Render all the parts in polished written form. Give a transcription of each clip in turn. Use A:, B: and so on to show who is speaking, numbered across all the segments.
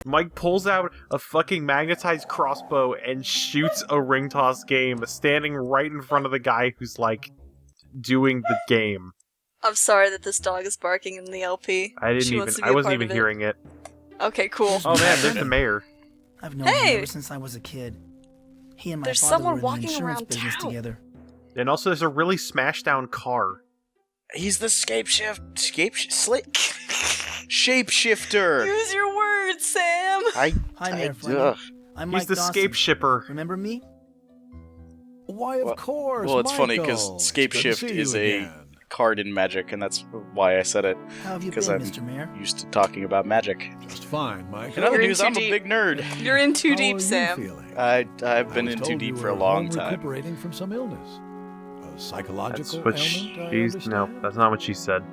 A: Mike pulls out a fucking magnetized crossbow and shoots a ring toss game, standing right in front of the guy who's, like, doing the game.
B: I'm sorry that this dog is barking in the LP.
A: I wasn't even hearing it.
B: Okay, cool.
A: Oh man, there's the mayor.
C: I've known him ever since I was a kid. He and my father were in the insurance business together.
A: And also, there's a really smashed down car.
D: He's the shapeshifter.
B: Use your words, Sam.
C: Hi, Mayor Fleming. I'm Mike
A: He's the
C: Dawson.
A: scape shipper.
C: Remember me?
E: Why, of course.
D: Well, it's
E: Michael.
D: funny because Scapeshift is
E: again.
D: a card in Magic, and that's why I said it.
C: How have you been,
D: Because I'm
C: Mr. Mayor?
D: used to talking about Magic.
E: Just fine, Mike.
D: In other
B: You're
D: news,
B: in
D: I'm
B: too
D: a
B: deep.
D: big nerd.
B: You're in too
E: How
B: deep,
E: are you
B: Sam.
E: feeling?
D: I've been
E: I
D: in
E: was
D: too
E: told
D: deep
E: you
D: for a
E: were
D: long
E: home
D: time.
E: recuperating from some illness. A psychological
A: That's what
E: ailment, I
A: she's... No,
E: understand?
A: that's not what she said.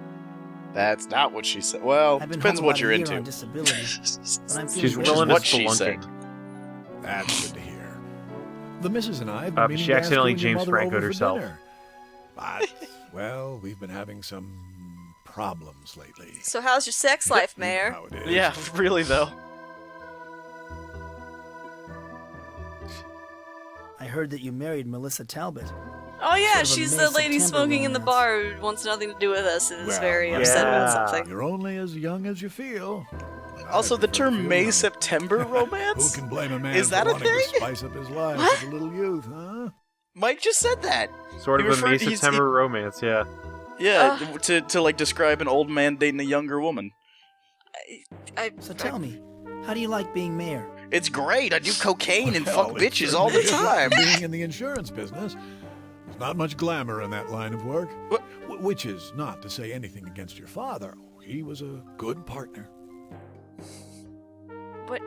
D: That's not what she said. Well,
C: I've been
D: depends
C: home
D: what
C: about
D: you're
C: a year
D: into.
C: on disability, but I'm
A: She's
C: feeling
A: willing
D: what
A: to
D: she said.
A: spelunking.
E: That's good to hear. The missus and I have been meaning
A: She
E: to ask
A: accidentally
E: you and your
A: James
E: mother
A: Franco'd
E: over for
A: herself.
E: dinner. But, well, we've been having some problems lately.
B: So how's your sex life,
E: You know
B: Mayor?
E: how it is.
D: Yeah, really though.
C: I heard that you married Melissa Talbot.
B: Oh yeah,
C: Sort of a
B: she's
C: May
B: the lady
C: September
B: smoking in the
C: romance.
B: bar who wants nothing to do with us and is
E: Well,
B: very
E: yeah.
B: upset about something.
E: You're only as young as you feel.
D: Also, the
E: I prefer to
D: term
E: feel
D: May
E: young.
D: September romance.
E: Who can blame a man
D: Is that
E: for
D: a
E: wanting
D: thing?
E: to spice up his life
B: What?
E: with a little youth, huh?
D: Mike just said that.
A: Sort
D: He
A: of a
D: referred-
A: May
D: he's-
A: September romance, yeah.
D: Yeah, to like describe an old man dating a younger woman.
C: So tell me, how do you like being mayor?
D: It's great. I do cocaine and
E: Well,
D: fuck
E: it's
D: bitches all the
E: certainly
D: time.
E: Being in the insurance business, there's not much glamour in that line of work.
D: What?
E: Which is not to say anything against your father. He was a good partner.
B: But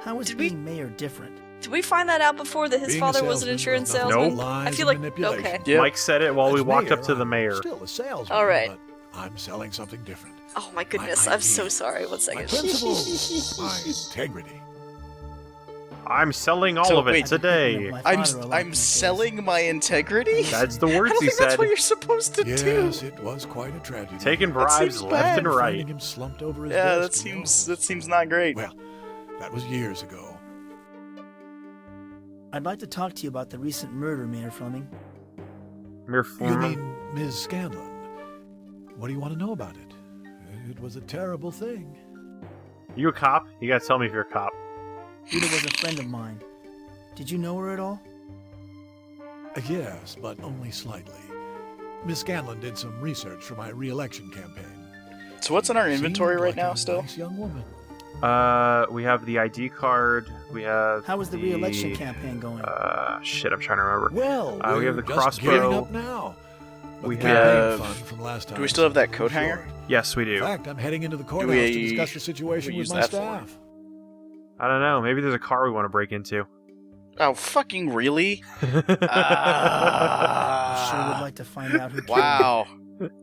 C: How is
B: Did we-
C: being mayor different?
B: did we find that out before that his
E: Being a
B: father was an
E: salesman
B: insurance
E: was nothing
B: salesman?
E: but lies
B: I feel
E: and
B: like
E: manipulation.
B: okay.
D: Yeah.
A: Mike said it while we
E: As
A: walked up
E: mayor,
A: to the
E: I'm
A: mayor.
E: Still a salesman,
B: All right.
E: but I'm selling something different.
B: Oh my goodness,
E: My
B: I'm so
E: ideas,
B: sorry. 1
E: My
B: second.
E: principles, my integrity.
A: I'm selling all
D: So,
A: of it
D: wait.
A: today.
C: My
D: I'm
C: father a lot
D: I'm
C: these days.
D: selling my integrity.
A: That's the
D: I
A: words
D: don't
A: he
D: think that's
A: said.
D: what you're supposed to do.
E: Yes, it was quite a tragedy.
A: Taking bribes
D: seems
A: left
D: bad.
A: and right.
E: Finding him slumped over his
D: Yeah,
E: desk,
D: that
E: you know.
D: seems not great.
E: Well, that was years ago.
C: I'd like to talk to you about the recent murder, Mayor Fleming.
A: Mere
E: You
A: form.
E: mean Ms. Scanlon? What do you want to know about it? It was a terrible thing.
A: You a cop? You gotta tell me if you're a cop.
C: Rita was a friend of mine. Did you know her at all?
E: Yes, but only slightly. Miss Scanlon did some research for my re-election campaign.
D: So what's in our inventory
E: Seemed
D: right
E: like
D: now
E: a
D: still?
E: Nice young woman.
A: We have the ID card. We have.
C: How was the re-election campaign going?
A: Shit, I'm trying to remember.
E: Well,
A: we
E: we're
A: have the
E: just
A: crossbow.
E: gearing up now. But
A: We
E: the campaign
D: have-
E: fund from last time
D: Do we still have that coat
E: is
D: hanger?
E: short.
A: Yes, we
E: In
A: do.
E: fact, I'm heading into the courthouse
D: we-
E: to discuss the situation
D: we
E: with
D: use
E: my
D: that for?
E: staff.
A: I don't know. Maybe there's a car we want to break into.
D: Oh, fucking really?
C: I sure would
D: Ah.
C: like to find out who killed
D: Wow.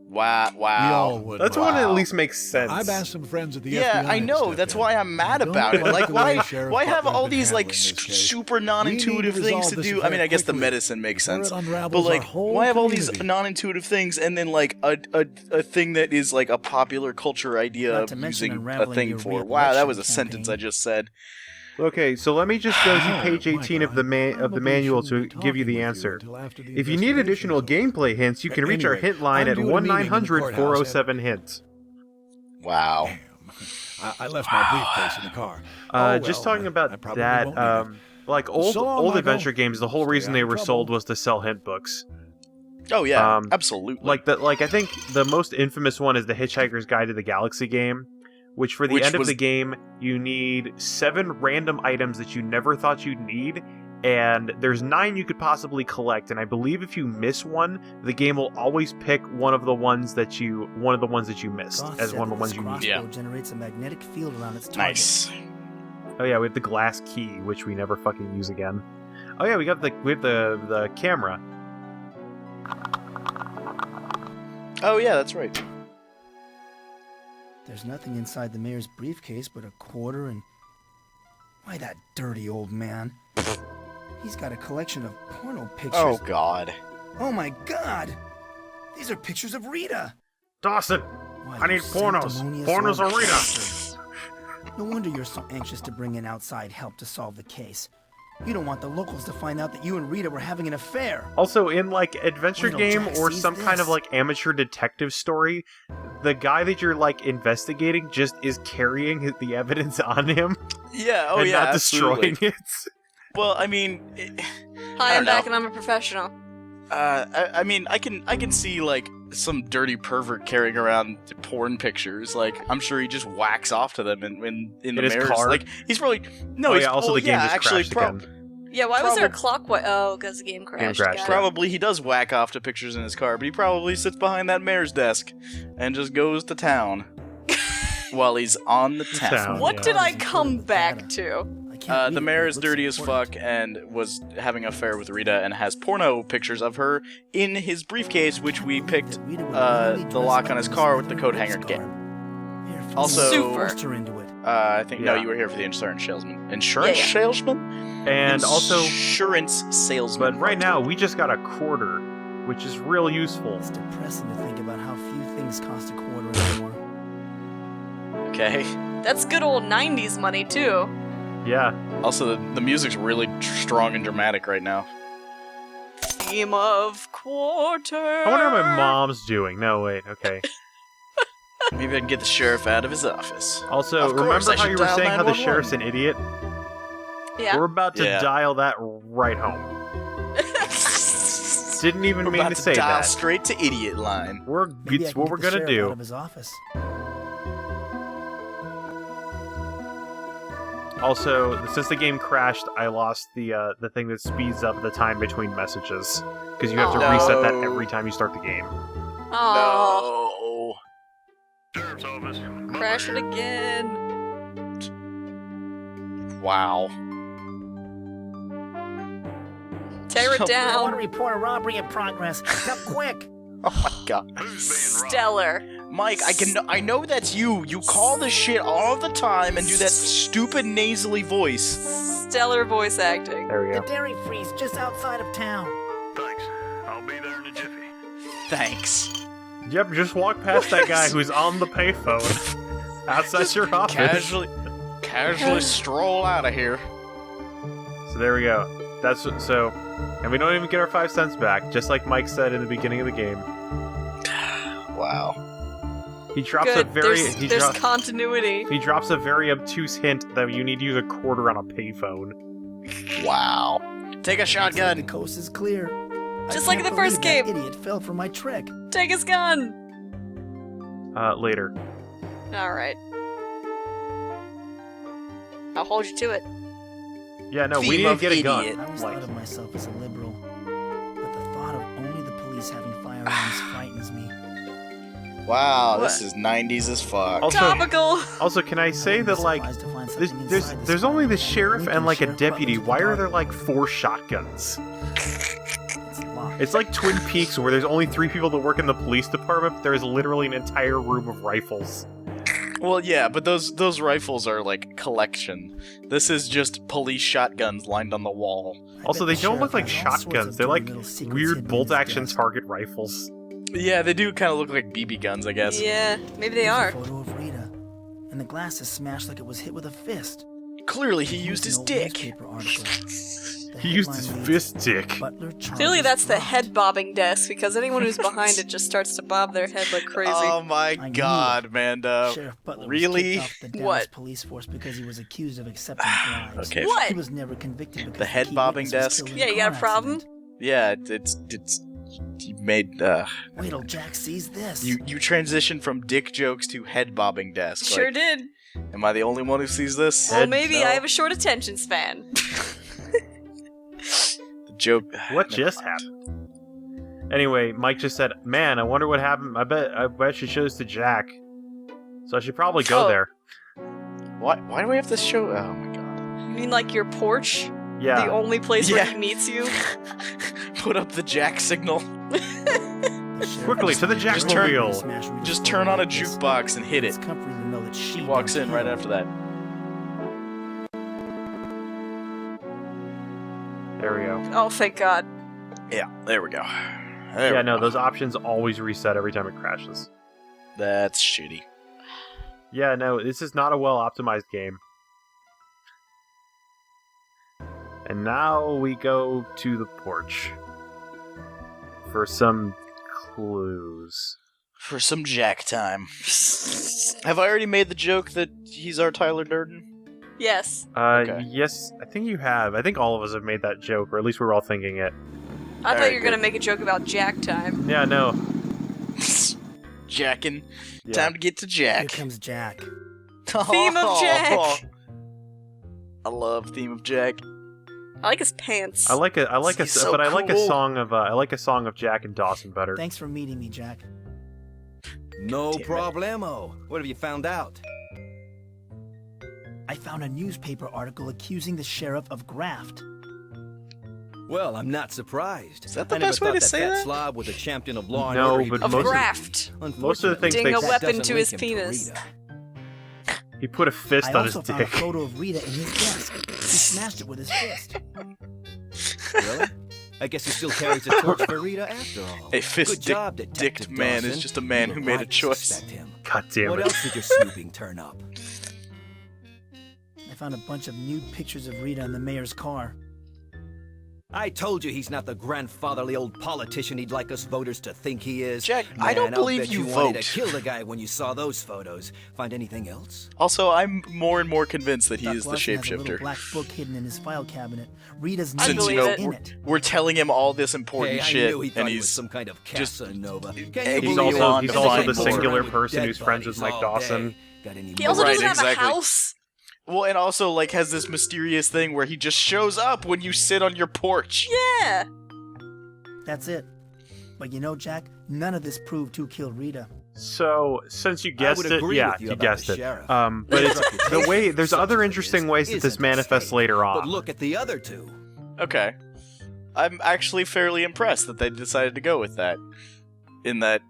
D: Wow.
E: We
D: Wow.
E: all would.
A: That's
E: like-
A: one that at least makes sense.
E: I've asked some friends at the
D: Yeah,
E: FBI
D: I
E: to
D: know.
E: step
D: That's
E: in.
D: why I'm mad
E: Don't
D: about it.
E: like
D: Like,
E: the
D: why?
E: way Sheriff
D: Why have
E: Butler's
D: all
E: been
D: these like
E: handling this case.
D: super
E: We need
D: non-intuitive
E: to
D: things
E: resolve
D: to
E: this
D: do? I mean,
E: very
D: I guess the
E: quickly
D: medicine makes
E: before it
D: sense, but
E: unravels our
D: like,
E: whole
D: why have all these
E: community.
D: non-intuitive things and then like a thing that is like a popular culture idea
C: Not
D: of
C: to mention
D: using a
C: unraveling
D: thing
C: your
D: for? Wow, that was a
C: re-election
D: sentence I
C: campaign.
D: just said.
A: Okay, so let me just go to
E: Oh,
A: page 18 of the
E: Michael, I
A: manual
E: probably
A: to
E: shouldn't be
A: give you the
E: talking with
A: answer.
E: until after the
A: If you need additional
E: investigation's over.
A: gameplay hints, you can reach our
E: Anyway,
A: hint line
E: I'm
A: at
E: due at a meeting in the
A: 1-900-407-HINT.
D: Wow.
E: Damn. I left my briefcase in the car. Oh,
A: Just
E: well,
A: talking
E: I
A: about
E: probably
A: that,
E: won't need it.
A: like old
E: So long,
A: old
E: Michael.
A: adventure games, the whole
E: Stay
A: reason
E: out
A: they
E: of
A: were sold
E: trouble.
A: was to sell hint books.
D: Oh yeah,
A: Um,
D: absolutely.
A: Like I think the most infamous one is the Hitchhiker's Guide to the Galaxy game, which for the
D: Which
A: end of
D: was-
A: the game you need 7 random items that you never thought you'd need, and there's 9 you could possibly collect. And I believe if you miss one, the game will always pick one of the ones that you missed
C: Goth
A: as
C: said
A: one of the
C: that
A: ones
C: this
A: you need.
C: crossbow
D: Yeah.
C: generates a magnetic field around its target.
D: Nice.
A: Oh yeah, we have the glass key, which we never fucking use again. Oh yeah, we have the camera.
D: Oh yeah, that's right.
C: There's nothing inside the mayor's briefcase but a quarter and... Why, that dirty old man. He's got a collection of porno pictures.
D: Oh god.
C: Oh my god! These are pictures of Rita!
A: Dawson,
C: Why,
A: I need
C: you
A: pornos.
C: sanctimonious
A: Pornos
C: old
A: are Rita.
C: bastard. No wonder you're so anxious to bring in outside help to solve the case. You don't want the locals to find out that you and Rita were having an affair.
A: Also, in like adventure
C: Little
A: game
C: Jack
A: or
C: sees
A: some kind of
C: this.
A: like amateur detective story, the guy that you're like investigating just is carrying the evidence on him
D: Yeah, oh
A: and
D: yeah,
A: not
D: absolutely.
A: destroying it.
D: Well, I mean,
B: Hi,
D: I
B: I'm
D: don't
B: back
D: know.
B: and I'm a professional.
D: I mean, I can see like some dirty pervert carrying around porn pictures. Like, I'm sure he just whacks off to them in the
A: In his
D: mayor's.
A: car?
D: Like, he's probably no.
A: Oh
D: he's,
A: yeah, also
D: well,
A: the game
D: yeah,
A: just
D: actually,
A: crashed again.
B: Yeah, why was there a
D: Probab-
B: clockwise? Oh, because the game crashed.
A: crashed,
B: Got it.
D: Probably he does whack off to pictures in his car, but he probably sits behind that mayor's desk and just goes to town while he's on the town.
A: Town.
B: What
A: Yeah.
B: did I come back to?
C: I can't read
D: The
C: it,
D: mayor
C: but
D: is
C: it looks
D: dirty as
C: important.
D: fuck and was having an affair with Rita and has porno pictures of her in his briefcase, which we picked the lock on his car with the coat hanger to get. Also-
B: Super.
C: Forced her into it.
D: I think no,
A: Yeah.
D: you were here for the insurance salesman. Insurance
B: Yeah, yeah.
D: salesman?
A: And also,
D: insurance salesman.
A: but right now we just got a quarter, which is real useful.
C: It's depressing to think about how few things cost a quarter anymore.
D: Okay.
B: That's good old 90s money, too.
A: Yeah.
D: Also, the music's really strong and dramatic right now.
B: Theme of quarter.
A: I wonder how my mom's doing. No, wait, okay.
D: Maybe I can get the sheriff out of his office.
A: Also,
D: Of course,
A: remember
D: I
A: how
D: should
A: you were
D: dial
A: saying how the
D: 911.
A: sheriff's an idiot?
B: Yeah.
A: We're about to
D: Yeah.
A: dial that right home. Didn't even
D: We're
A: mean
D: about
A: to
D: to
A: say
D: dial
A: that.
D: straight to idiot line.
C: Maybe I
A: It's
C: can
A: what
C: get
A: we're
C: the
A: gonna
C: sheriff
A: do.
C: out of his office.
A: Also, since the game crashed, I lost the thing that speeds up the time between messages because you have to
B: Oh.
A: reset that
D: No.
A: every time you start the game.
B: Oh,
D: No.
B: crash it again.
D: Wow.
B: Tear it
C: I want to
B: down.
C: report a robbery in progress. Come quick.
D: Oh my god.
B: Stellar.
D: Mike, I know that's you. You call this shit all the time and do that stupid nasally voice.
B: Stellar voice acting.
A: There we
C: The
A: go.
C: dairy freeze just outside of town.
F: Thanks. I'll be there in a jiffy.
D: Thanks.
A: Yep, just walk past that guy who's on the payphone outside your office.
D: Casually stroll out of here.
A: So there we go. That's so, and we don't even get our 5 cents back, just like Mike said in the beginning of the game.
D: Wow.
A: He drops
B: Good.
A: a very
B: There's continuity.
A: he drops a very obtuse hint that you need to use a quarter on a payphone.
D: Wow. Take a
C: The
D: shotgun.
C: coast is clear.
B: Just
C: I
B: like in
C: can't
B: the first
C: believe that
B: game.
C: Idiot fell for my trick.
B: Take his gun.
A: Later.
B: All right. I'll hold you to it.
A: Yeah, no, we
D: Theme
A: need to
D: of
A: get a gun.
D: idiot.
C: I always
A: Like,
C: thought of myself as a liberal, but the thought of only the police having firearms frightens me.
D: Wow,
B: What?
D: this is 90s as fuck.
A: Also-
B: Topical.
A: also, can I say
C: wouldn't be
A: that like
C: surprised to find
A: there's
C: something
A: there's,
C: inside this
A: there's only the
C: file.
A: sheriff
C: Lincoln
A: and like a
C: Sheriff
A: deputy.
C: Butler's
A: Why are there
C: department.
A: like 4 shotguns?
C: It's locked.
A: It's like Twin Peaks where there's only 3 people that work in the police department, but there's literally an entire room of rifles.
D: Well, yeah, but those rifles are like collection. This is just police shotguns lined on the wall.
C: I
A: Also,
C: bet
A: they
C: the
A: don't look
C: sheriff
A: like
C: has all sorts
A: shotguns.
C: of
A: They're
C: dirty
A: like
C: little secrets
A: weird
C: hidden in his
A: bolt-action
C: desk.
A: target rifles.
D: Yeah, they do kind of look like BB guns, I guess.
B: Yeah, maybe they
C: Here's
B: are.
C: a photo of Rita, and the glass is smashed like it was hit with a fist.
D: Clearly, he used his
C: An old
D: dick.
C: newspaper article. The
A: He used his
C: headline reads,
A: fist dick.
C: Butler charges
B: Clearly, that's the
C: dropped.
B: head bobbing desk because anyone who's behind it just starts to bob their head like crazy.
D: Oh my
C: I knew
D: god,
C: it.
D: Amanda.
C: Sheriff Butler
D: really?
C: was kicked off the Dallas
B: What?
C: police force because he was accused of accepting bribes.
D: Okay.
B: What?
C: He was never convicted because
D: The head
C: key
D: bobbing
C: witness was
D: desk?
C: killed in
B: Yeah, you got a
C: car
B: problem?
C: accident.
D: Yeah, it's you made
C: Wait till Jack sees this.
D: you transitioned from dick jokes to head bobbing desk.
B: Sure
D: Like,
B: did.
D: am I the only one who sees this?
B: Well,
A: Head-
B: maybe
D: no.
B: I have a short attention span.
D: The joke.
A: What
D: Never
A: just
D: mind.
A: happened? Anyway, Mike just said, "Man, I wonder what happened. I bet she shows to Jack. So I should probably go
B: Oh.
A: there."
D: Why do we have to show? Oh my god.
B: You mean like your porch? The
A: Yeah.
B: only place where
D: Yeah.
B: he meets you?
D: Put up the Jack signal.
C: The sheriff
A: Quickly, to the
C: decided
D: Just
C: to
A: Jackmobile.
C: smash Rita's
D: Just
C: photo
D: turn on a
C: like this.
D: jukebox and hit
C: It's
D: it.
C: comforting to know that she
D: He walks
C: dumped
D: in right
C: him.
D: after that.
A: There we go.
B: Oh, thank God.
D: Yeah, there we go.
A: Those options always reset every time it crashes.
D: That's shitty.
A: Yeah, no, this is not a well-optimized game. And now we go to the porch. For some clues.
D: For some Jack time. Have I already made the joke that he's our Tyler Durden?
B: Yes.
D: Okay.
A: Yes, I think you have. I think all of us have made that joke, or at least we were all thinking it.
B: I thought you were gonna make a joke about Jack time.
A: Yeah, no.
D: Jackin'.
A: Yeah.
D: Time to get to
C: Here
D: Jack.
C: comes Jack.
B: Theme of Jack.
D: I love theme of Jack.
B: I like his pants.
A: I like a
D: He's so cool.
A: song of Jack and Dawson better.
C: Thanks for meeting me, Jack.
G: No
D: Damn it.
G: problemo. What have you found out?
C: I found a newspaper article accusing the sheriff of graft.
G: Well, I'm not surprised.
D: Is that the
G: I never
D: best way to
G: thought
D: say
G: that
D: that?
G: slob was a champion of law and
A: No,
G: order. He'd
A: but
G: be
B: of
A: most of-
B: graft.
A: most of the things
B: Ding
A: they
B: a
A: say-
B: weapon
G: That
B: to
G: doesn't
B: his
G: link him to
B: penis.
G: Rita.
A: He put a fist
C: I
A: on his
C: also found a
A: dick.
C: photo of Rita in his desk. He smashed it with his fist.
G: Really? I guess he still carries a torch for Rita after all.
D: A fist
G: Good job,
D: dicked
G: Detective
D: man is
G: Dawson.
D: just a man
G: You
D: who
G: were
D: made a
G: right to
D: choice.
G: suspect him.
A: God damn
G: What
A: it.
G: else did your snooping turn up?
C: I found a bunch of nude pictures of Rita in the mayor's car.
G: I told you he's not the grandfatherly old politician he'd like us voters to think he is.
D: Jack,
G: Man,
D: I don't
G: I'll
D: believe
G: bet
D: you
G: wanted
D: vote.
G: to kill the guy when you saw those photos. Find anything else?
D: Also, I'm more and more convinced that he
C: Doc
D: is the
C: Larson has a little
D: shapeshifter.
C: black book hidden in his file cabinet. Rita's
B: I
C: name is
B: believe it.
C: in it.
D: We're telling him all this important
G: Hey, I
D: shit,
G: knew he thought
D: and
G: he was
D: he's
G: some kind of
D: just
G: Casanova. Can you
D: egging
G: believe
D: you
G: it?
D: on
A: he's
D: to
A: also
D: find
A: the
D: more.
A: singular
G: With
A: person
G: dead
A: who's friends with
G: bodies
A: Mike
G: all
A: Dawson.
G: day. Got any
B: He also
D: Right,
B: doesn't have
D: exactly.
B: a house.
D: well, and also like has this mysterious thing where he just shows up when you sit on your porch.
B: Yeah.
C: That's it. But you know, Jack, none of this proved who killed Rita.
A: So, since you
G: I
A: guessed
G: would
A: it,
G: agree
A: yeah,
G: with you
A: you
G: about
A: guessed
G: the
A: it.
G: sheriff.
A: But it's the way. There's
G: Such
A: other
G: as it
A: interesting
G: is,
A: ways that this
G: isn't
A: manifests
G: safe.
A: later
G: But
A: on.
G: look at the other two.
D: Okay, I'm actually fairly impressed that they decided to go with that. In that,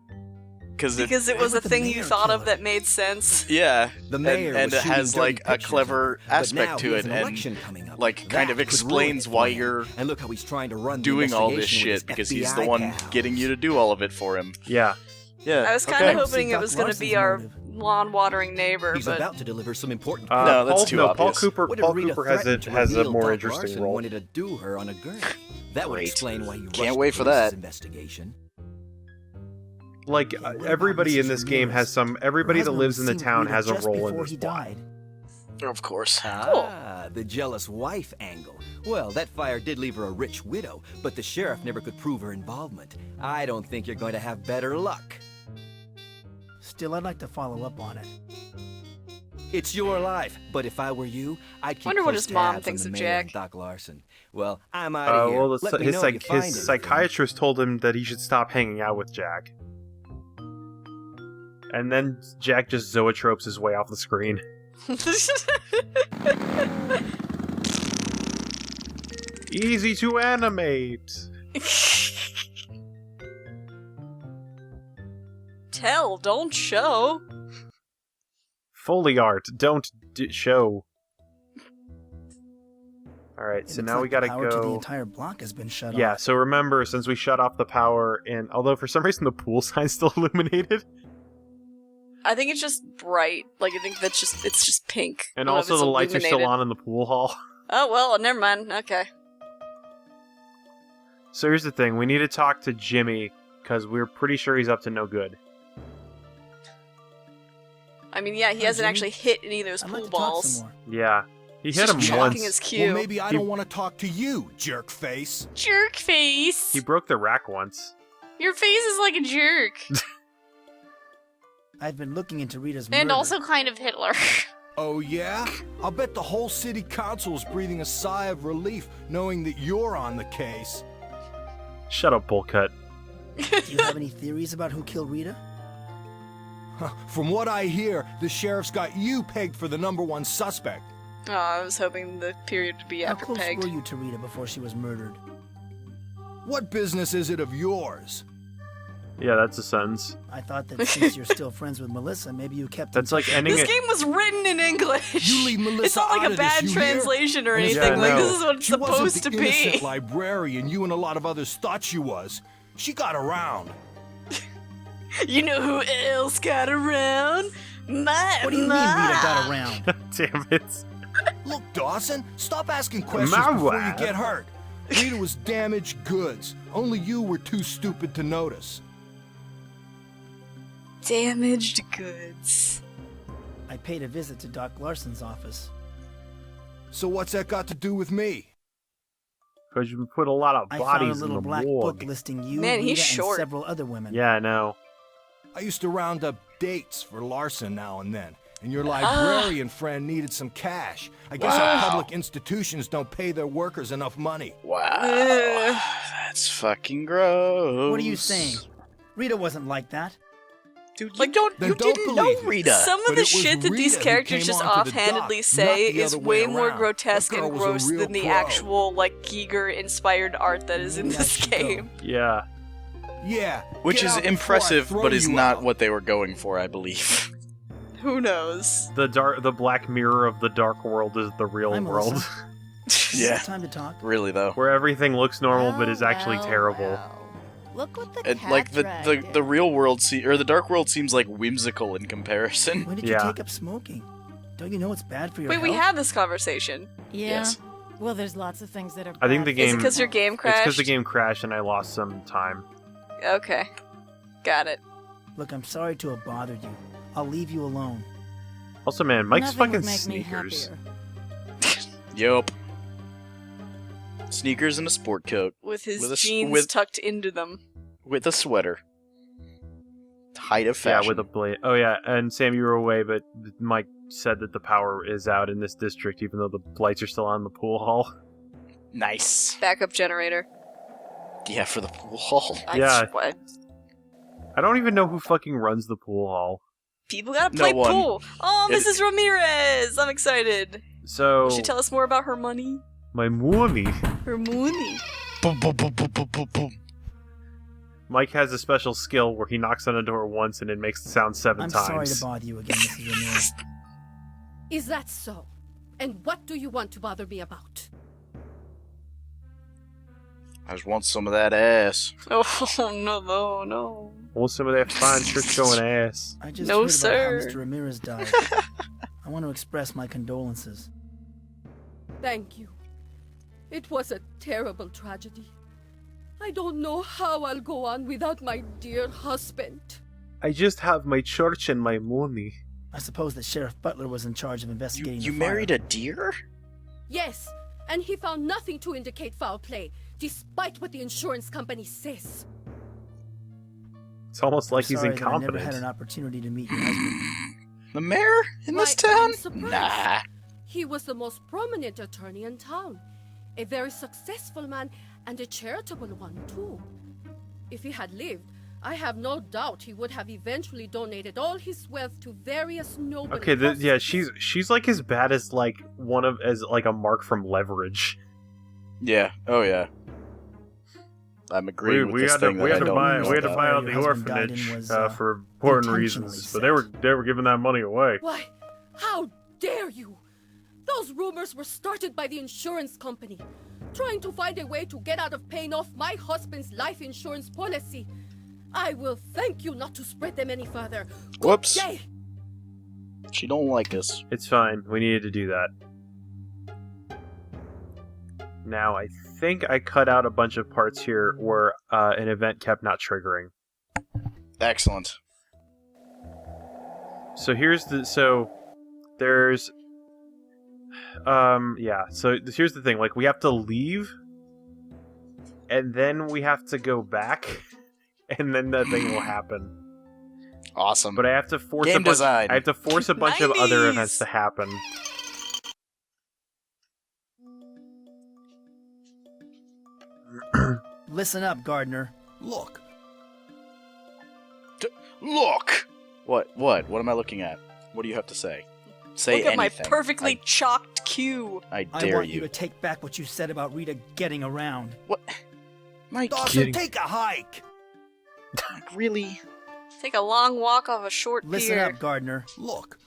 D: because
B: Because it was
C: Why
B: a
C: would the
B: thing you
C: mayor
B: thought
C: kill
B: of
C: her?
B: that made sense.
D: yeah,
G: The mayor
D: and
G: was
D: it has
G: shooting
D: like
G: dirty
D: a
G: pictures
D: clever
G: of her, but
D: aspect
G: now
D: to
G: he
D: it,
G: has an
D: and
G: election coming up.
D: like kind of
G: That could
D: explains
G: ruin
D: why
G: it for
D: you're
G: him. And look how he's trying to run the
D: doing all this
G: investigation with his
D: shit because he's the
G: FBI
D: one
G: pals.
D: getting you to do all of it for him.
A: Yeah.
D: Yeah,
B: I was kind
D: okay.
B: of hoping
C: See
B: it
C: Doc
B: was going to be
C: Larson's
B: our
C: motive.
B: lawn-watering neighbor,
G: He's
B: but
G: about to deliver some important.
D: No, that's too
A: Paul
D: obvious.
A: Cooper.
G: What if
A: Paul
G: Rita
A: Cooper has
G: threatened to
A: a
G: reveal
A: more
G: Doc
A: interesting
G: Larson
A: role.
G: wanted to do her on a gurney. That would
D: Great.
G: explain why you
D: Can't
G: rushed
D: wait
G: the
D: for
G: police's
D: that.
G: investigation.
A: Like
C: Yeah, what about
A: everybody in
C: Mrs.
A: this game has
C: Ramirez?
A: some. Everybody
C: Her
A: that
C: husband
A: lives in
C: was
A: the
C: seen
A: town
C: with Rita
A: has a
C: just
A: role in
C: before
A: this
C: he
A: plot.
C: died.
D: Of course.
G: Ah, the jealous wife angle. Well, that fire did leave her a rich widow, but the sheriff never could prove her involvement. I don't think you're going to have better luck.
C: Still, I'd like to follow up on it.
G: It's your life, but if I were you, I'd keep
B: Wonder what
G: close
B: his mom
G: tabs on
B: thinks
G: the
B: of
G: mayor
B: Jack.
G: and Doc Larson. Well, I'm out of here.
A: Well,
G: Let me
A: his,
G: know if you find
A: his
G: anything.
A: psychiatrist told him that he should stop hanging out with Jack. And then Jack just zoetropes his way off the screen. Easy to animate.
B: tell, don't show.
A: Foley art, don't show. Alright,
C: It
A: so
C: looks
A: now
C: like
A: we gotta
C: the power to the
A: go.
C: entire block has been shut
A: Yeah,
C: off.
A: so remember, since we shut off the power, and although for some reason the pool sign's still illuminated,
B: I think it's just bright. Like, I think it's just pink. I
A: and
B: don't know if
A: also
B: it's
A: the lights are still
B: illuminated.
A: on in the pool hall.
B: Oh, well, never mind. Okay.
A: So here's the thing, we need to talk to Jimmy, because we're pretty sure he's up to no good.
B: I mean, yeah, he
C: Hi,
B: hasn't
C: Jimmy.
B: actually hit any of those
C: I'd
B: pool
C: like to talk
B: balls.
C: some more.
A: Yeah. He
B: He's
A: hit
B: just
A: him
B: chalking
A: once.
B: his cue.
E: Well, maybe I
A: He-
E: don't want to talk to you, jerk face.
B: Jerk face!
A: He broke the rack once.
B: Your face is like a jerk.
C: I've been looking into Rita's
B: And
C: murder.
B: also kind of Hitler.
E: Oh, yeah? I'll bet the whole city council is breathing a sigh of relief knowing that you're on the case.
A: Shut up, bullcut.
C: Do you have any theories about who killed Rita?
E: From what I hear, the sheriff's got you pegged for the #1 suspect.
B: Oh, I was hoping the period would be
C: How
B: after
C: close
B: pegged.
C: were you to Rita before she was murdered?
E: What business is it of yours?
A: Yeah, that's a sentence.
C: I thought that since you're still friends with Melissa, maybe you kept in
A: That's like
C: touch.
A: ending
B: This
A: it.
B: game was written in English.
E: You leave Melissa
B: It's not like
E: out
B: a
E: of this,
B: bad
E: you hear?
B: translation or
E: And it's
B: anything.
A: Yeah,
B: Like,
A: no.
B: this is what it's
E: She
B: supposed
E: wasn't
B: to
E: the
B: be.
E: innocent librarian you and a lot of others thought she was. She got around.
B: You know who else got around?
C: What do you mean Rita got around?
A: Damn it.
H: Look, Dawson, stop asking questions
A: My
H: before you
A: wife.
H: get hurt. Rita was damaged goods. Only you were too stupid to notice.
B: Damaged goods.
C: I paid a visit to Doc Larson's office.
H: So what's that got to do with me?
A: Because you put a lot of
C: I found a
A: bodies in
C: little
A: the
C: black book
A: morgue.
C: listing you,
B: Man, he's
C: Rita,
B: short.
C: and several other women.
A: Yeah, I know.
H: I used to round up dates for Larson now and then, and your librarian friend needed some cash. I guess our public institutions don't pay their workers enough money.
D: Wow.
B: Ugh.
D: That's fucking gross.
C: What are you saying? Rita wasn't like that.
D: Dude,
B: Like,
D: you
H: Then
D: didn't know
H: believe it.
D: Rita.
B: Some of
H: But
B: the
H: it was
B: shit that these
H: Rita who
B: characters
H: came
B: just
H: onto the
B: offhandedly
H: dock,
B: say
H: not the
B: is
H: other way
B: way more
H: around.
B: grotesque
H: That girl
B: and
H: was a
B: gross
H: real
B: than the
H: pro.
B: actual, like, Giger-inspired art that is in
C: Maybe I
B: this
C: should go.
B: game.
A: Yeah.
H: Yeah.
D: Which
H: get
D: is
H: out before I
D: impressive,
H: throw
D: but is
H: you
D: not
H: out.
D: what they were going for, I believe.
B: Who knows?
A: The black mirror of the dark world is the real
C: Hi,
A: world,
C: Melissa.
D: Yeah.
C: Time to talk.
D: Really, though.
A: where everything looks normal but is actually terrible.
I: Look what the
D: And,
I: cat
D: like, the
I: dragged in.
D: real world, or the dark world seems, like, whimsical in comparison.
C: When did
A: Yeah.
C: you take up smoking? Don't you know it's bad for your
B: Wait,
C: health?
B: we had this conversation.
I: Yeah.
D: Yes.
I: Well, there's lots of things that are.
A: I think
I: bad
A: the
I: for
A: game-
B: Is it because your game
A: It's
B: crashed?
A: because the game crashed and I lost some time.
B: Okay. Got it.
C: Look, I'm sorry to have bothered you. I'll leave you alone.
A: Also, man, Mike's
I: Nothing
A: fucking
I: would make
A: sneakers.
I: Me
D: Yup. Sneakers and a sport coat.
B: With his
D: With a s-
B: jeans
D: with-
B: tucked into them.
D: With a sweater. Height of
A: Yeah,
D: fashion.
A: with a blade. Oh yeah, and Sam, you were away, but Mike said that the power is out in this district, even though the lights are still on in the pool hall.
D: Nice.
B: Backup generator.
D: Yeah, for the pool hall.
A: Yeah.
B: What?
A: I don't even know who fucking runs the pool hall.
B: People gotta
D: No
B: play
D: one.
B: pool. Oh,
D: It-
B: Mrs. Ramirez! I'm excited.
A: So
B: Will she tell us more about her money?
A: my money.
B: Her money.
D: Boom, boom, boom, boom, boom, boom, boom.
A: Mike has a special skill where he knocks on a door once and it makes the sound 7
C: I'm
A: times.
C: sorry to bother you again, Mrs. Ramirez.
J: Is that so? And what do you want to bother me about?
D: I just want some of that ass.
B: Oh, no.
A: Want some of that fine church going ass.
C: I just
B: No,
C: heard
B: sir.
C: about how Mr. Ramirez died. I want to express my condolences.
J: Thank you. It was a terrible tragedy. I don't know how I'll go on without my dear husband.
A: I just have my church and my money.
C: I suppose that Sheriff Butler was in charge of investigating
D: You
C: the
D: married
C: fire.
D: a deer?
J: Yes, and he found nothing to indicate foul play, despite what the insurance company says.
A: It's almost like
C: I'm
A: he's
C: sorry that I never
A: incompetent.
C: had an opportunity to meet your husband.
D: The mayor in this
J: Why,
D: town?
J: I'm surprised.
D: Nah.
J: He was the most prominent attorney in town. A very successful man and a charitable one, too. If he had lived, I have no doubt he would have eventually donated all his wealth to various noble
A: Okay,
J: causes.
A: yeah, she's like as bad as like as a Mark from Leverage.
D: Yeah. Oh, yeah. I'm agreeing with this thing
A: we
D: that
A: had
D: I
A: to
D: don't
A: buy
D: know
A: we had to
D: about.
A: buy out
C: Your
A: the
C: husband died
A: orphanage
C: and was,
A: for important
C: intentionally
A: reasons, but they were giving that money away.
J: Why, how dare you? Those rumors were started by the insurance company, trying to find a way to get out of paying off my husband's life insurance policy. I will thank you not to spread them any further. Good
D: Whoops.
J: day.
D: She don't like us.
A: It's fine. We needed to do that. Now, I think I cut out a bunch of parts here where an event kept not triggering.
D: Excellent.
A: So here's there's so here's the thing, like we have to leave and then we have to go back and then that thing will happen.
D: Awesome.
A: But I have to force
D: Game design.
A: I have to force a bunch of other
B: 90s.
A: events to happen.
C: Listen up, Gardner.
H: Look,
D: Look! What am I looking at? What do you have to say? Say
B: Look at my
D: anything.
B: perfectly chalked cue.
D: I
C: I
D: dare
C: want you to take back what you said about Rita getting around.
D: What? Mike,
H: Dawson, take a hike.
D: really?
B: Take a long walk off a short
C: Listen
B: pier.
C: up, Gardner.
H: Look.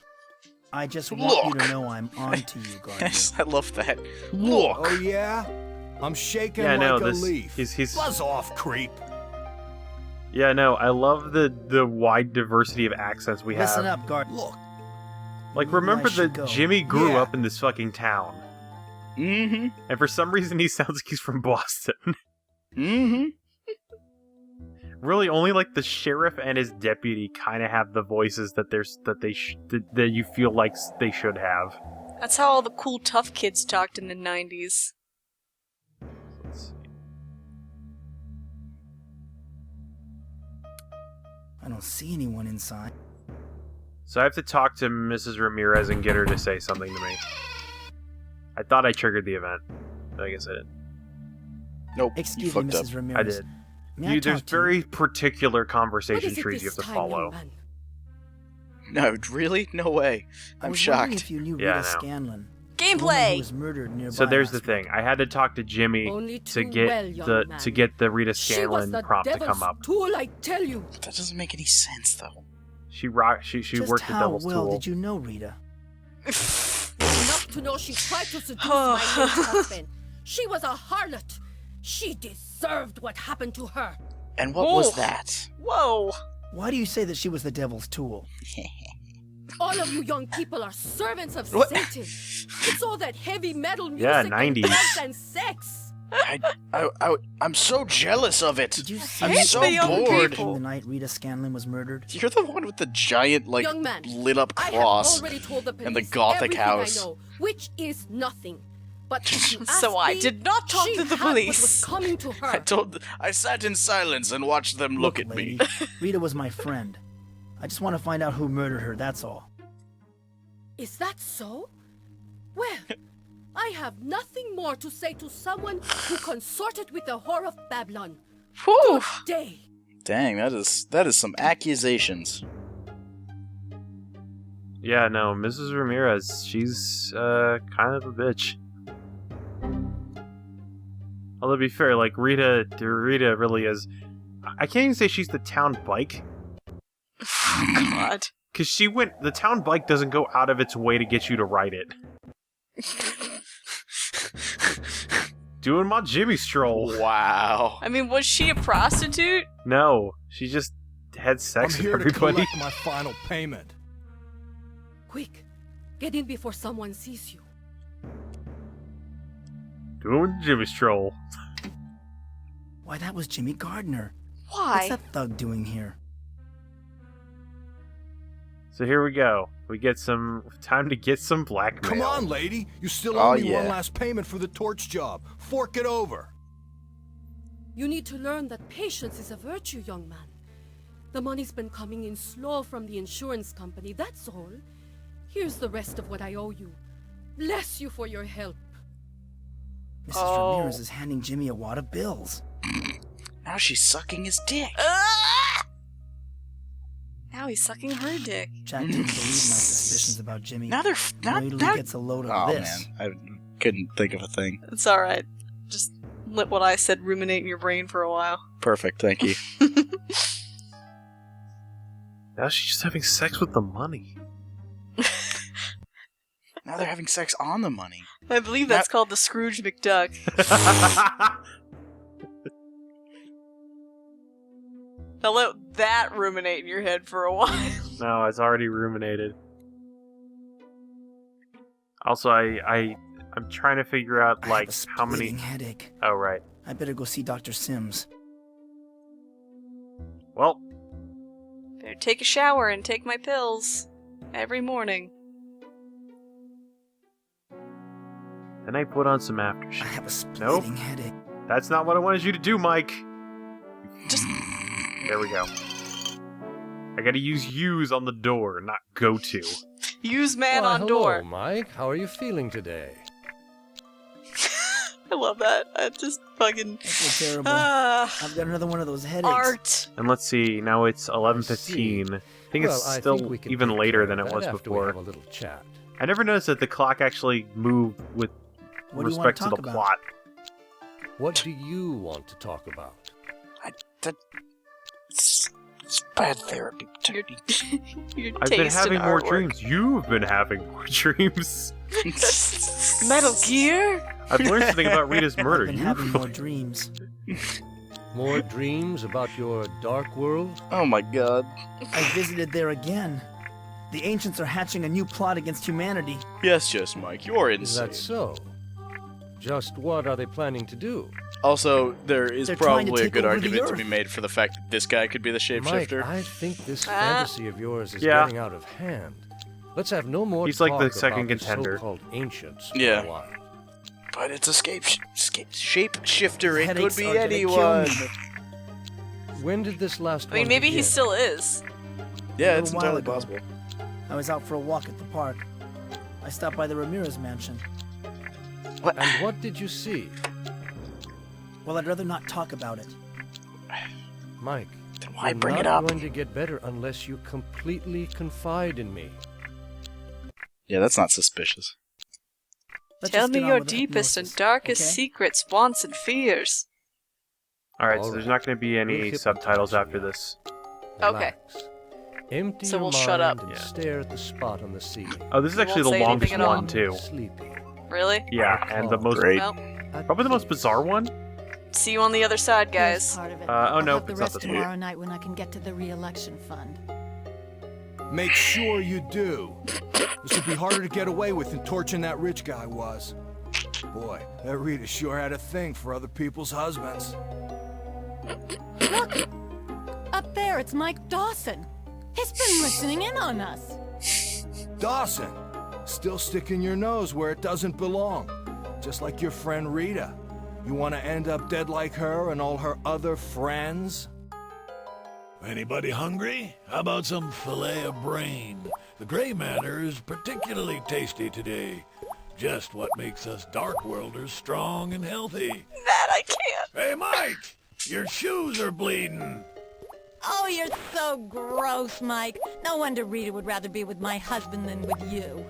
C: I just want you
D: Look.
C: to know I'm on to you, Gardner.
D: Yes, I love that. Look!
H: Oh, yeah? I'm shaking
A: Yeah,
H: like
A: no,
H: a
A: this
H: leaf.
A: he's
H: Buzz off, creep.
A: yeah, no, I love the wide diversity of accents we
C: Listen
A: have.
C: up, Gardner.
H: Look,
A: Like, remember that Jimmy grew
H: Yeah.
A: up in this fucking town.
D: Mm-hmm.
A: And for some reason, he sounds like he's from Boston.
D: Mm-hmm.
A: Really, only like the sheriff and his deputy kind of have the voices that that you feel like they should have.
B: That's how all the cool tough kids talked in the 90s.
A: Let's see.
C: I don't see anyone inside.
A: So I have to talk to Mrs. Ramirez and get her to say something to me. I thought I triggered the event, but I guess I didn't.
D: Nope. You
C: Excuse me,
D: fucked up.
C: Mrs. Ramirez.
A: I did.
C: May I
A: There's
C: talk to you?
A: very particular
J: What
A: conversation
J: is it
A: trees you
J: this
A: have to
J: time,
A: follow.
J: young man?
D: No, really? No way.
C: I
D: I'm
C: was wondering
D: shocked.
C: if you knew
A: Yeah, I
C: Rita
A: know.
C: Scanlon.
B: Gameplay!
C: The woman who was murdered nearby
A: So there's the
C: last
A: thing.
C: week.
A: I had to talk to Jimmy
J: Only
A: to
J: too
A: get
J: well, young man.
A: to get the Rita
J: She was
A: Scanlon
J: the
A: prompt to
J: devil's
A: come up.
J: tool, I tell you.
D: That doesn't make any sense, though.
A: She
C: Just
A: worked the
C: how
A: Devil's
C: well
A: Tool.
C: did you know Rita?
J: Enough to know she tried to seduce my late husband. She was a harlot. She deserved what happened to her.
D: And what was
B: Oh.
D: that?
B: Whoa!
C: Why do you say that she was the devil's tool?
J: All of you young people are servants of
D: What?
J: Satan. It's all that heavy metal music
A: Yeah,
J: and
A: 90s.
J: drugs and sex.
D: I'm so jealous of it.
C: Did you see
D: I'm
B: hate
D: so
B: the young
D: bored.
B: people.
C: the night Rita Scanlon was murdered?
D: You're the one with the giant, like,
J: Young man,
D: lit up
J: I have
D: cross.
J: already told the police
D: and the gothic
J: everything
D: house.
J: I know, which is nothing. But if you ask
B: So I
J: me,
B: did not talk
J: she
B: to the
J: had what
B: police.
J: was coming to her.
D: I sat in silence and watched them look at
C: lady,
D: me.
C: Rita was my friend. I just want to find out who murdered her, that's all.
J: Is that so? Well, I have nothing more to say to someone who consorted with the whore of Babylon.
B: Whew!
J: Good day.
D: Dang, that is some accusations.
A: Yeah, no, Mrs. Ramirez, she's kind of a bitch. Although to be fair, like Rita really is. I can't even say she's the town bike,
B: God.
A: because the town bike doesn't go out of its way to get you to ride it. Doing my Jimmy stroll.
D: Wow.
B: I mean, was she a prostitute?
A: No, she just had sex
H: I'm
A: with
H: here to
A: everybody.
H: collect my final payment.
J: Quick, get in before someone sees you.
A: Doing Jimmy stroll.
C: Why, that was Jimmy Gardner.
B: Why?
C: What's that thug doing here?
A: So here we go. We get time to get some blackmail.
H: Come on, lady. You still
D: Oh,
H: owe me
D: yeah.
H: one last payment for the torch job. Fork it over.
J: You need to learn that patience is a virtue, young man. The money's been coming in slow from the insurance company, that's all. Here's the rest of what I owe you. Bless you for your help.
C: Mrs.
B: Oh.
C: Ramirez is handing Jimmy a wad of bills.
D: Now she's sucking his dick.
B: Ah! Now he's sucking her dick.
C: Jack didn't believe my suspicions about Jimmy.
D: Now they're
C: Wait till he gets a load of
D: Oh
C: this.
D: man, I couldn't think of a thing.
B: It's alright. Just let what I said ruminate in your brain for a while.
D: Perfect, thank you.
A: Now she's just having sex with the money.
D: Now they're having sex on the money.
B: I believe that's called the Scrooge McDuck. Now let that ruminate in your head for a while.
A: No, it's already ruminated. Also, I'm trying to figure out
C: I
A: like
C: have a
A: how many.
C: splitting headache.
A: Oh right.
C: I better go see Dr. Sims.
A: Well,
B: Better take a shower and take my pills. Every morning.
A: then I put on some
C: I
A: aftershave.
C: have a splitting headache.
A: That's not what I wanted you to do, Mike.
B: Just
A: There we go. I gotta use use on the door, not go to.
B: use man
K: Why,
B: on
K: hello,
B: door.
K: Mike. How are you feeling today?
B: I love that. I just fucking
C: I feel terrible. I've got another one of those headaches.
B: art.
A: And let's see, now it's 11:15. I think
K: Well,
A: it's
K: I
A: still
K: think we can
A: even
K: take
A: later
K: care
A: than
K: of
A: it
K: that
A: was
K: after we
A: before.
K: have a little chat.
A: I never noticed that the clock actually moved with
C: What do you want
A: respect
C: to
A: to
C: talk
A: the
C: about?
A: plot.
K: What do you want to talk about?
D: It's bad therapy.
B: Your, your
A: I've been
B: taste
A: having
B: in
A: more
B: artwork.
A: dreams. You've been having more dreams.
B: Metal Gear?
A: I've learned something about Rita's murder.
C: I've been
A: You
C: having more dreams.
K: More dreams about your dark world?
D: Oh my god.
C: I visited there again. The ancients are hatching a new plot against humanity.
D: Yes, Mike, you're
K: Is
D: insane.
K: that so? Just what are they planning to do?
D: Also, there is
C: They're trying to
D: probably a
C: take
D: good
C: over the
D: argument to
C: Earth.
D: be made for the fact that this guy could be the shapeshifter.
K: Mike, I think this fantasy of yours is
A: Yeah.
K: getting out of hand. Let's have no more
A: He's like the
K: talk
A: second
K: about the
A: contender.
K: so-called ancients for
D: Yeah.
K: a while.
D: But it's a shapeshifter. It could
C: Headaches
D: be
C: are gonna kill
D: anyone.
C: me.
K: When did this last
B: I mean,
K: one
B: maybe he
K: begin?
B: still is.
D: Yeah,
C: A
D: it's
C: little while
D: entirely
C: ago.
D: possible.
C: I was out for a walk at the park. I stopped by the Ramirez mansion.
K: And what did you see?
C: Well, I'd rather not talk about it.
K: Mike,
D: Then why
K: you're
D: bring
K: not
D: it up?
K: going to get better unless you completely confide in me.
D: Yeah, that's not suspicious.
C: Let's
B: Tell
C: just
B: me
C: get on
B: your
C: with the
B: deepest and
C: hypnosis,
B: darkest
C: okay?
B: secrets, wants, and fears.
A: Alright, so
K: All
A: there's
K: right.
A: not going to be any
K: We'll
A: subtitles
K: hypnotize
A: after
K: you.
A: this.
B: Okay.
K: Relax. Empty
B: So
K: your
B: we'll
K: mind
B: shut up.
K: and
A: Yeah.
K: stare at the spot on the ceiling.
A: Oh, this is
B: You
A: actually the
B: won't say
A: longest
B: anything at all.
A: one, too.
K: Sleepy.
B: Really?
A: Yeah, and the most...
D: Great.
B: Well,
A: Probably the most bizarre one?
B: see you on the other side,
I: Here's
B: guys.
I: part of it.
A: Oh,
I: I'll
A: no,
I: have the
A: it's not
I: rest
A: this
I: tomorrow night when I can get to the re-election fund.
H: Make sure you do. This would be harder to get away with than torching that rich guy was. Boy, that Rita sure had a thing for other people's husbands.
I: Look! Up there, it's Mike Dawson. He's been listening in on us.
H: Dawson, still sticking your nose where it doesn't belong. Just like your friend Rita. You want to end up dead like her and all her other friends?
E: Anybody hungry? How about some filet of brain? The gray matter is particularly tasty today. Just what makes us Dark Worlders strong and healthy.
B: That I can't.
E: Hey, Mike! Your shoes are bleeding.
I: Oh, you're so gross, Mike. No wonder Rita would rather be with my husband than with you.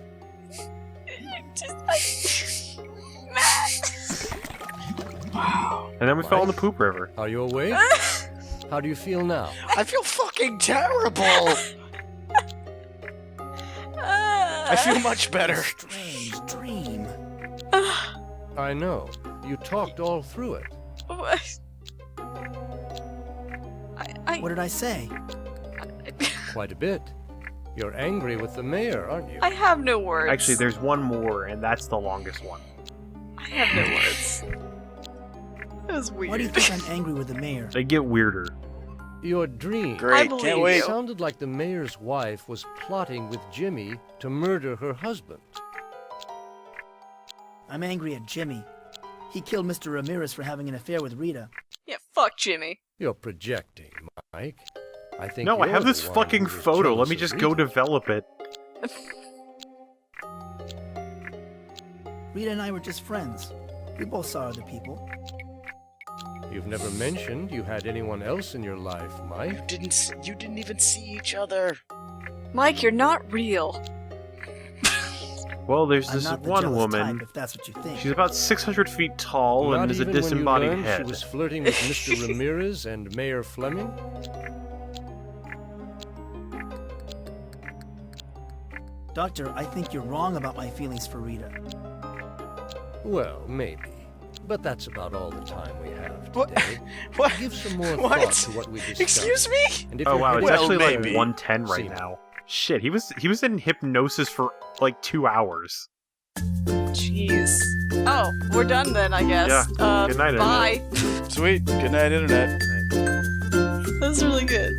A: And then we fell in the poop river.
K: Are you awake? How do you feel now?
D: I feel fucking terrible. I feel much better.
C: Strange dream.
K: I know. You talked all through it.
C: What did I say?
K: Quite a bit. You're angry with the mayor, aren't you?
B: I have no words.
A: Actually, there's one more, and that's the longest one.
B: I have no words. That was weird.
C: Why do you think I'm angry with the mayor?
A: They get weirder.
K: Your dream.
D: Great,
B: believe
D: can't
B: you.
D: wait.
K: It sounded like the mayor's wife was plotting with Jimmy to murder her husband.
C: I'm angry at Jimmy. He killed Mr. Ramirez for having an affair with Rita.
B: Yeah, fuck Jimmy.
K: You're projecting, Mike. I think
A: No, I
K: you're
A: have
K: the
A: this
K: one
A: fucking
K: who's
A: photo. Let
K: jealous
A: me
K: of
A: just go
K: Rita.
A: develop it.
C: Rita and I were just friends. We both saw other people.
K: You've never mentioned you had anyone else in your life, Mike.
D: You didn't even see each other.
B: Mike, you're not real.
A: Well, there's
C: I'm
A: this
C: not the
A: one
C: jealous
A: woman.
C: type, if that's what you think.
A: She's about 600 feet tall
K: Not
A: and is a
K: even when you
A: disembodied
K: learned
A: head.
K: she was flirting with Mr. Ramirez and Mayor Fleming?
C: Doctor, I think you're wrong about my feelings for Rita.
K: Well, maybe. But that's about all the time we have
D: What?
K: today.
D: What?
K: Give some more
D: What?
K: thought to what we discussed.
D: Excuse me?
K: And if
A: Oh
K: you're
A: wow, it's
K: heading-
A: actually like
D: maybe.
A: 110 right
K: See.
A: now. Shit, he was in hypnosis for like 2 hours.
B: Jeez. Oh, we're done then, I guess.
A: Yeah. Good night,
B: Bye.
D: Sweet. Good night, Internet.
B: That was really good.